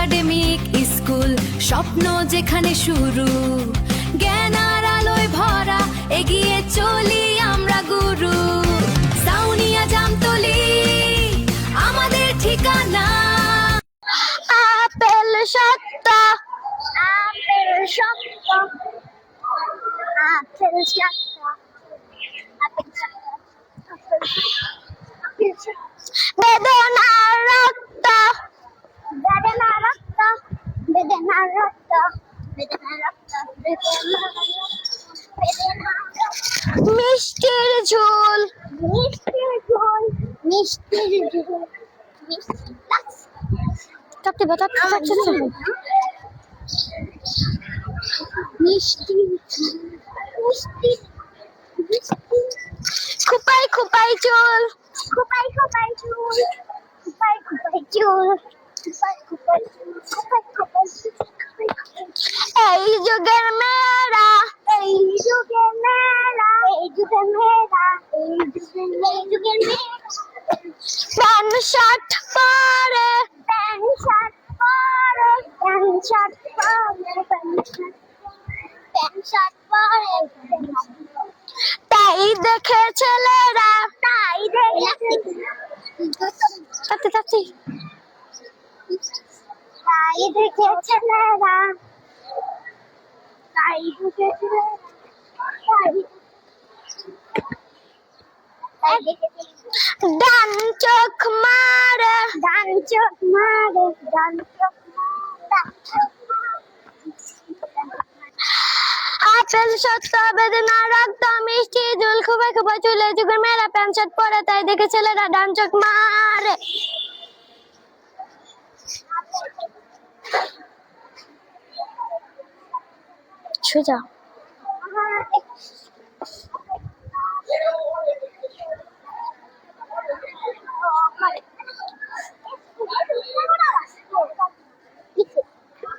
Academic school, স্বপ্ন যেখানে শুরু, জ্ঞান আর আলোয় ভরা, এগিয়ে চলি আমরা গুরু। সাউনিয়া জামতলি আমাদের ঠিকানা। আপেল সত্য, আপেল সত্য, আপেল সত্য, আপেল সত্য, বেদনার রক্ত, বেদনার রক্ত, বেদনার রক্ত, বেদনার রক্ত, বেদনার রক্ত, মিষ্টির ঝোল, মিষ্টির ঝোল, মিষ্টির ঝোল, মিষ্টি তাতে বাতাতে যাচ্ছে মিষ্টি মিষ্টি মিষ্টি খোপাই খোপাই চুল, খোপাই খোপাই চুল, খোপাই খোপাই চুল, খোপাই খোপাই চুল, খোপাই খোপাই চুল। এই যুগের মেয়েরা, এই যুগের মেয়েরা, এই যুগের মেয়েরা, এই যুগের মেয়েরা প্যান্ট শার্ট পরে, প্যান্ট শার্ট পরে, প্যান্ট শার্ট পরে, প্যান্ট শার্ট পরে, তাই দেখে ছেলেরা, তাই দেখে তাতে তাতে তাই দেখে ছেলেরা, তাই দেখে ডান চোখ মারে, ডান চোখ মারে, ডান চোখ মারে, আপেল সত্য, বেদনা রক্ত, মিষ্টি ঝোল, খোপাই খোপাই চুল, এই যুগের মেয়েরা প্যান্ট শার্ট পরে, তাই দেখে ছেলেরা ডান চোখ মারে। সোজা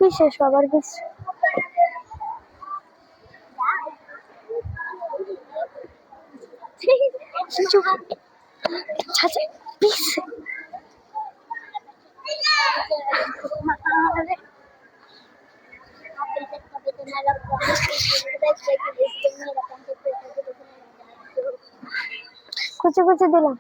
বিশেষ বাবার কিছু কুচি কুচি দিলাম।